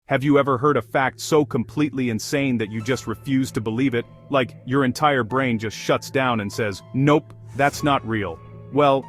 Have you ever heard a fact so completely insane that you just refuse to believe it? Like, your entire brain just shuts down and says, nope, that's not real. Well,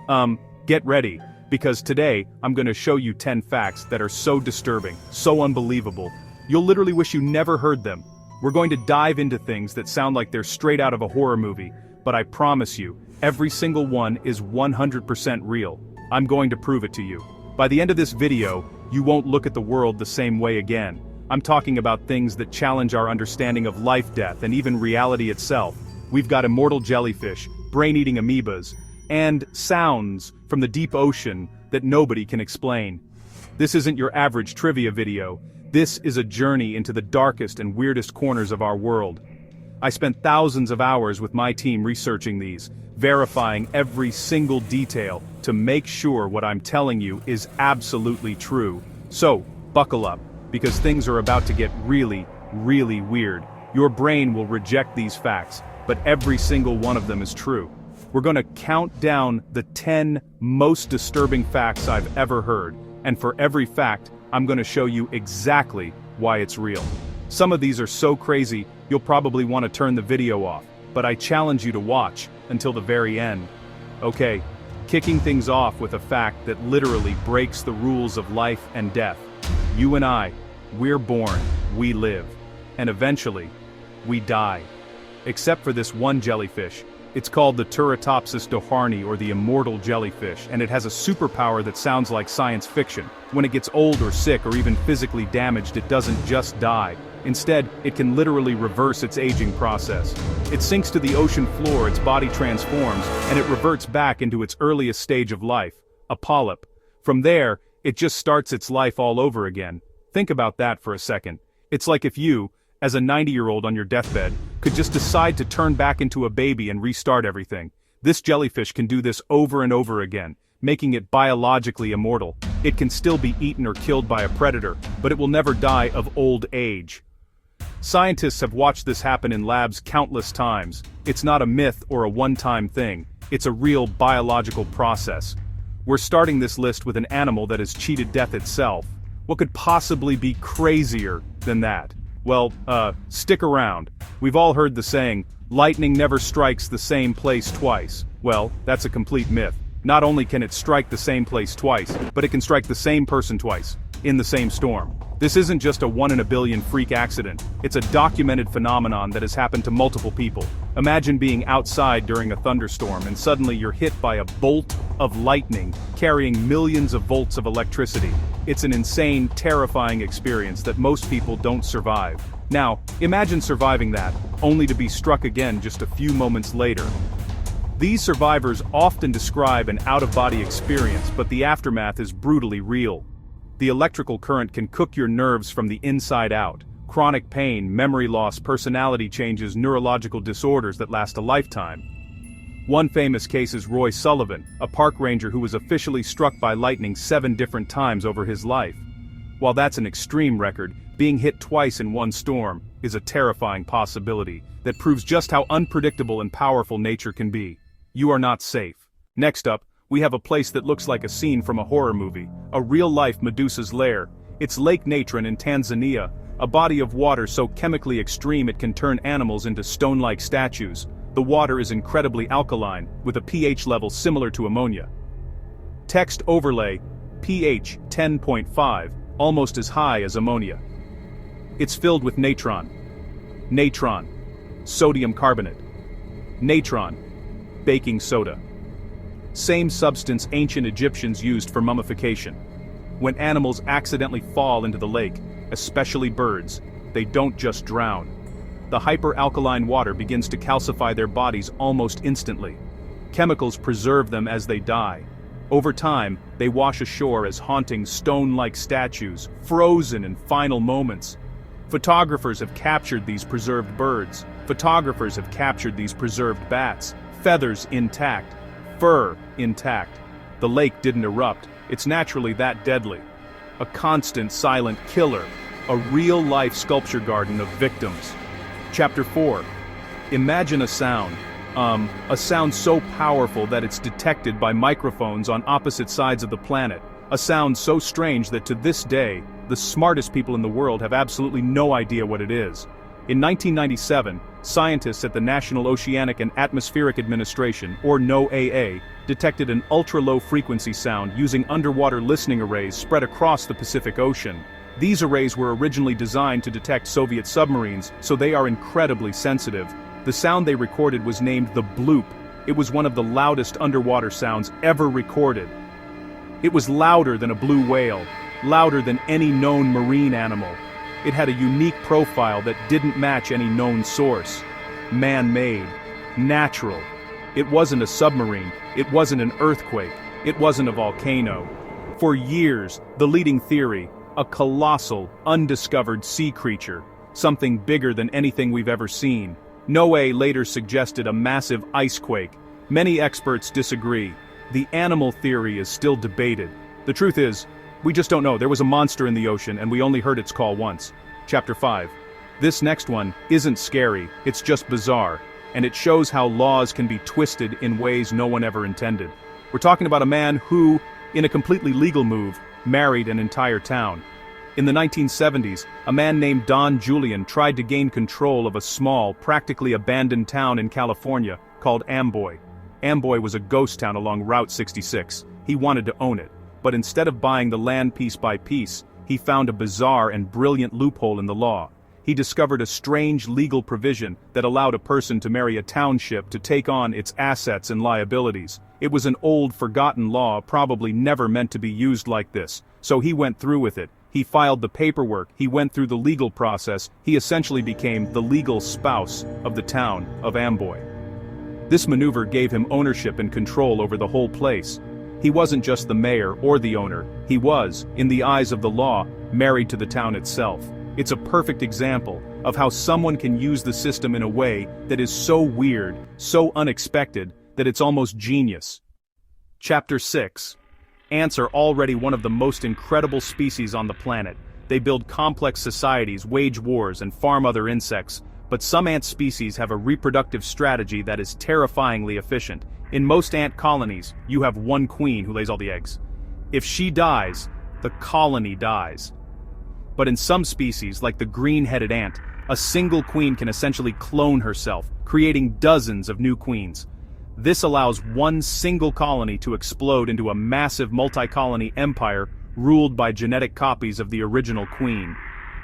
get ready, because today, I'm gonna show you 10 facts that are so disturbing, so unbelievable, you'll literally wish you never heard them. We're going to dive into things that sound like they're straight out of a horror movie, but I promise you, every single one is 100% real. I'm going to prove it to you. By the end of this video, you won't look at the world the same way again. I'm talking about things that challenge our understanding of life, death, and even reality itself. We've got immortal jellyfish, brain-eating amoebas, and sounds from the deep ocean that nobody can explain. This isn't your average trivia video. This is a journey into the darkest and weirdest corners of our world. I spent thousands of hours with my team researching these, verifying every single detail to make sure what I'm telling you is absolutely true. So, buckle up, because things are about to get really, really weird. Your brain will reject these facts, but every single one of them is true. We're gonna count down the 10 most disturbing facts I've ever heard, and for every fact, I'm gonna show you exactly why it's real. Some of these are so crazy, you'll probably want to turn the video off, but I challenge you to watch until the very end. Okay, kicking things off with a fact that literally breaks the rules of life and death. You and I, we're born, we live, and eventually, we die. Except for this one jellyfish. It's called the Turritopsis dohrani, or the immortal jellyfish, and it has a superpower that sounds like science fiction. When it gets old or sick or even physically damaged, it doesn't just die. Instead, it can literally reverse its aging process. It sinks to the ocean floor, its body transforms, and it reverts back into its earliest stage of life, a polyp. From there, it just starts its life all over again. Think about that for a second. It's like if you, as a 90-year-old on your deathbed, could just decide to turn back into a baby and restart everything. This jellyfish can do this over and over again, making it biologically immortal. It can still be eaten or killed by a predator, but it will never die of old age. Scientists have watched this happen in labs countless times. It's not a myth or a one-time thing. It's a real biological process. We're starting this list with an animal that has cheated death itself. What could possibly be crazier than that? Well, stick around. We've all heard the saying, lightning never strikes the same place twice. Well, that's a complete myth. Not only can it strike the same place twice, but it can strike the same person twice, in the same storm. This isn't just a 1 in a billion freak accident. It's a documented phenomenon that has happened to multiple people. Imagine being outside during a thunderstorm and suddenly you're hit by a bolt of lightning carrying millions of volts of electricity. It's an insane, terrifying experience that most people don't survive. Now, imagine surviving that, only to be struck again just a few moments later. These survivors often describe an out-of-body experience, but the aftermath is brutally real. The electrical current can cook your nerves from the inside out. Chronic pain, memory loss, personality changes, neurological disorders that last a lifetime. One famous case is Roy Sullivan, a park ranger who was officially struck by lightning 7 different times over his life. While that's an extreme record, being hit twice in one storm is a terrifying possibility that proves just how unpredictable and powerful nature can be. You are not safe. Next up, we have a place that looks like a scene from a horror movie, a real-life Medusa's lair. It's Lake Natron in Tanzania, a body of water so chemically extreme it can turn animals into stone-like statues. The water is incredibly alkaline, with a pH level similar to ammonia. Text overlay, pH 10.5, almost as high as ammonia. It's filled with natron. Natron. Sodium carbonate. Natron. Baking soda. Same substance ancient Egyptians used for mummification. When animals accidentally fall into the lake, especially birds, they don't just drown. The hyperalkaline water begins to calcify their bodies almost instantly. Chemicals preserve them as they die. Over time, they wash ashore as haunting stone-like statues, frozen in final moments. Photographers have captured these preserved birds. Photographers have captured these preserved bats, feathers intact, fur intact. The lake didn't erupt. It's naturally that deadly. A constant silent killer. A real-life sculpture garden of victims. Chapter 4. Imagine a sound. A sound so powerful that it's detected by microphones on opposite sides of the planet. A sound so strange that to this day, the smartest people in the world have absolutely no idea what it is. In 1997, scientists at the National Oceanic and Atmospheric Administration, or NOAA, detected an ultra-low frequency sound using underwater listening arrays spread across the Pacific Ocean. These arrays were originally designed to detect Soviet submarines, so they are incredibly sensitive. The sound they recorded was named the bloop. It was one of the loudest underwater sounds ever recorded. It was louder than a blue whale, louder than any known marine animal. It had a unique profile that didn't match any known source. Man-made. Natural. It wasn't a submarine, it wasn't an earthquake, it wasn't a volcano. For years, the leading theory, a colossal, undiscovered sea creature, something bigger than anything we've ever seen. NOAA later suggested a massive icequake. Many experts disagree. The animal theory is still debated. The truth is, we just don't know. There was a monster in the ocean and we only heard its call once. Chapter 5. This next one isn't scary, it's just bizarre, and it shows how laws can be twisted in ways no one ever intended. We're talking about a man who, in a completely legal move, married an entire town. In the 1970s, a man named Don Julian tried to gain control of a small, practically abandoned town in California called Amboy. Amboy was a ghost town along Route 66. He wanted to own it, but instead of buying the land piece by piece, he found a bizarre and brilliant loophole in the law. He discovered a strange legal provision that allowed a person to marry a township to take on its assets and liabilities. It was an old, forgotten law, probably never meant to be used like this, so he went through with it. He filed the paperwork, he went through the legal process, he essentially became the legal spouse of the town of Amboy. This maneuver gave him ownership and control over the whole place. He wasn't just the mayor or the owner, he was, in the eyes of the law, married to the town itself. It's a perfect example of how someone can use the system in a way that is so weird, so unexpected, that it's almost genius. Chapter 6. Ants are already one of the most incredible species on the planet. They build complex societies, wage wars, and farm other insects, but some ant species have a reproductive strategy that is terrifyingly efficient. In most ant colonies, you have one queen who lays all the eggs. If she dies, the colony dies. But in some species, like the green-headed ant, a single queen can essentially clone herself, creating dozens of new queens. This allows one single colony to explode into a massive multi-colony empire ruled by genetic copies of the original queen.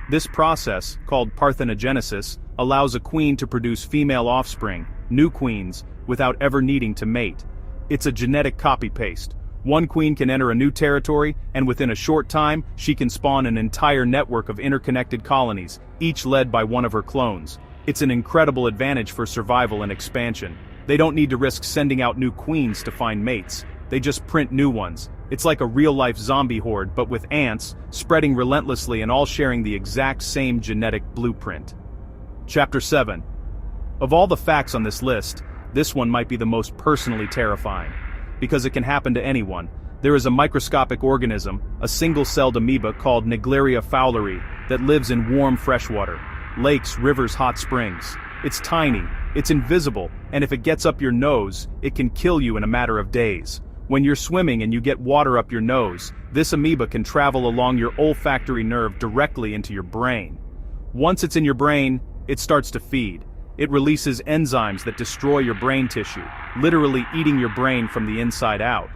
This process, called parthenogenesis, allows a queen to produce female offspring, new queens, without ever needing to mate. It's a genetic copy-paste. One queen can enter a new territory, and within a short time, she can spawn an entire network of interconnected colonies, each led by one of her clones. It's an incredible advantage for survival and expansion. They don't need to risk sending out new queens to find mates. They just print new ones. It's like a real-life zombie horde, but with ants, spreading relentlessly and all sharing the exact same genetic blueprint. Chapter 7. Of all the facts on this list, this one might be the most personally terrifying. Because it can happen to anyone. There is a microscopic organism, a single-celled amoeba called Naegleria fowleri, that lives in warm freshwater. Lakes, rivers, hot springs. It's tiny, it's invisible, and if it gets up your nose, it can kill you in a matter of days. When you're swimming and you get water up your nose, this amoeba can travel along your olfactory nerve directly into your brain. Once it's in your brain, it starts to feed. It releases enzymes that destroy your brain tissue, literally eating your brain from the inside out.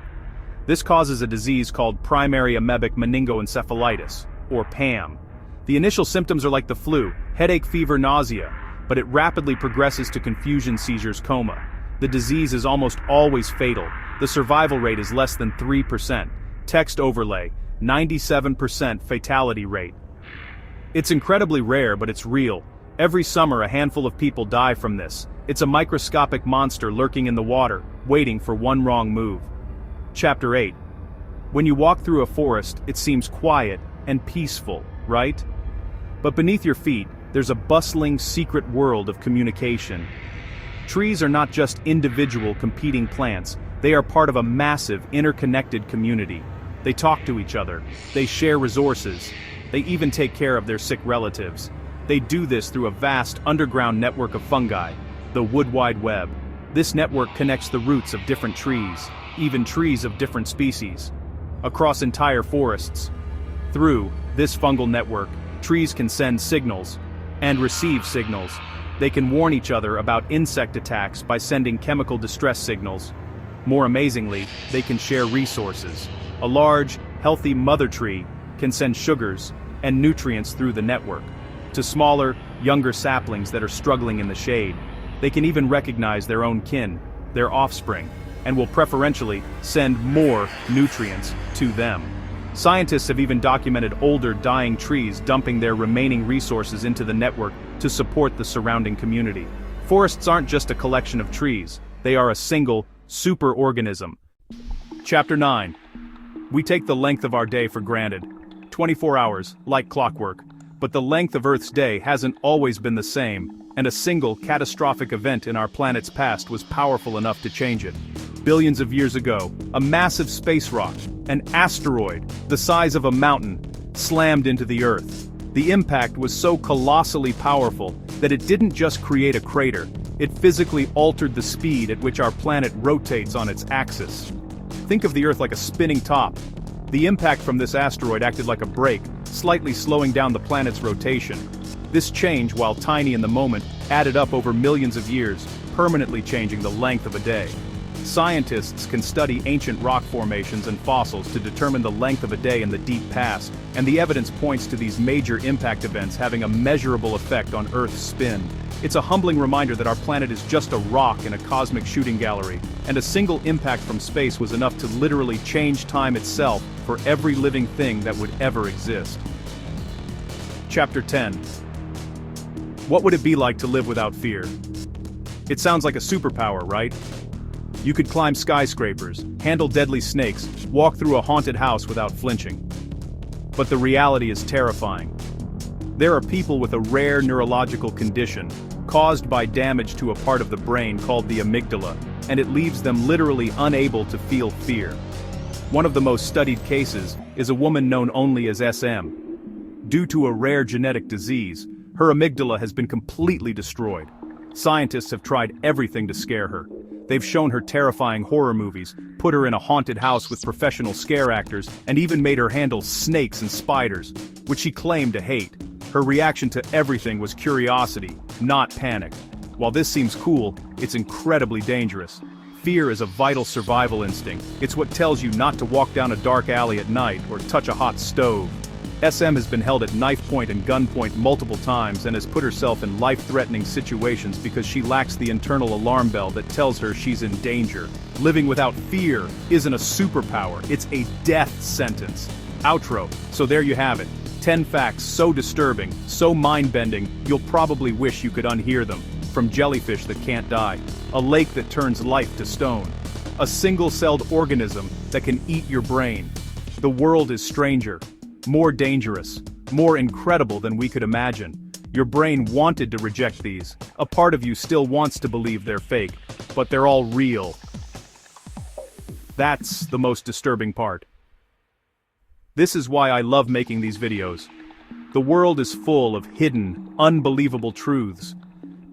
This causes a disease called primary amoebic meningoencephalitis, or PAM. The initial symptoms are like the flu, headache, fever, nausea, but it rapidly progresses to confusion, seizures, coma. The disease is almost always fatal. The survival rate is less than 3%. Text overlay, 97% fatality rate. It's incredibly rare, but it's real. Every summer a handful of people die from this. It's a microscopic monster lurking in the water, waiting for one wrong move. Chapter 8. When you walk through a forest, it seems quiet and peaceful, right? But beneath your feet, there's a bustling, secret world of communication. Trees are not just individual competing plants, they are part of a massive, interconnected community. They talk to each other, they share resources, they even take care of their sick relatives. They do this through a vast underground network of fungi, the Wood Wide Web. This network connects the roots of different trees, even trees of different species, across entire forests. Through This fungal network, trees can send signals and receive signals. They can warn each other about insect attacks by sending chemical distress signals. More amazingly, they can share resources. A large, healthy mother tree can send sugars and nutrients through the network to smaller, younger saplings that are struggling in the shade. They can even recognize their own kin, their offspring, and will preferentially send more nutrients to them. Scientists have even documented older, dying trees dumping their remaining resources into the network to support the surrounding community. Forests aren't just a collection of trees, they are a single, superorganism. Chapter 9. We take the length of our day for granted. 24 hours, like clockwork. But the length of Earth's day hasn't always been the same, and a single catastrophic event in our planet's past was powerful enough to change it. Billions of years ago, a massive space rock, an asteroid, the size of a mountain, slammed into the Earth. The impact was so colossally powerful that it didn't just create a crater, it physically altered the speed at which our planet rotates on its axis. Think of the Earth like a spinning top. The impact from this asteroid acted like a brake, slightly slowing down the planet's rotation. This change, while tiny in the moment, added up over millions of years, permanently changing the length of a day. Scientists can study ancient rock formations and fossils to determine the length of a day in the deep past, and the evidence points to these major impact events having a measurable effect on Earth's spin. It's a humbling reminder that our planet is just a rock in a cosmic shooting gallery, and a single impact from space was enough to literally change time itself for every living thing that would ever exist. Chapter 10. What would it be like to live without fear? It sounds like a superpower, right? You could climb skyscrapers, handle deadly snakes, walk through a haunted house without flinching. But the reality is terrifying. There are people with a rare neurological condition, caused by damage to a part of the brain called the amygdala, and it leaves them literally unable to feel fear. One of the most studied cases is a woman known only as SM. Due to a rare genetic disease, her amygdala has been completely destroyed. Scientists have tried everything to scare her. They've shown her terrifying horror movies, put her in a haunted house with professional scare actors, and even made her handle snakes and spiders, which she claimed to hate. Her reaction to everything was curiosity, not panic. While this seems cool, it's incredibly dangerous. Fear is a vital survival instinct. It's what tells you not to walk down a dark alley at night or touch a hot stove. SM has been held at knife point and gunpoint multiple times and has put herself in life-threatening situations because she lacks the internal alarm bell that tells her she's in danger. Living without fear isn't a superpower, it's a death sentence. Outro. So there you have it. 10 facts so disturbing, so mind-bending, you'll probably wish you could unhear them. From jellyfish that can't die, a lake that turns life to stone, a single-celled organism that can eat your brain. The world is stranger, more dangerous, more incredible than we could imagine. Your brain wanted to reject these. A part of you still wants to believe they're fake, but they're all real. That's the most disturbing part. This is why I love making these videos. The world is full of hidden, unbelievable truths.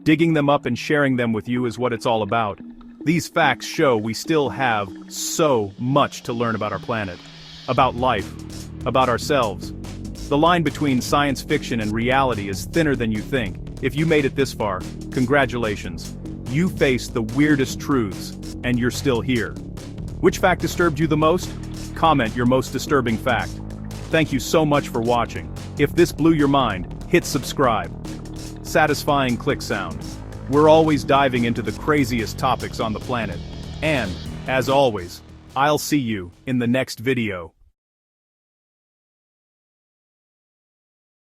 Digging them up and sharing them with you is what it's all about. These facts show we still have so much to learn about our planet, about life, about ourselves. The line between science fiction and reality is thinner than you think. If you made it this far, congratulations. You faced the weirdest truths, and you're still here. Which fact disturbed you the most? Comment your most disturbing fact. Thank you so much for watching. If this blew your mind, hit subscribe. Satisfying click sound. We're always diving into the craziest topics on the planet. And, as always, I'll see you in the next video.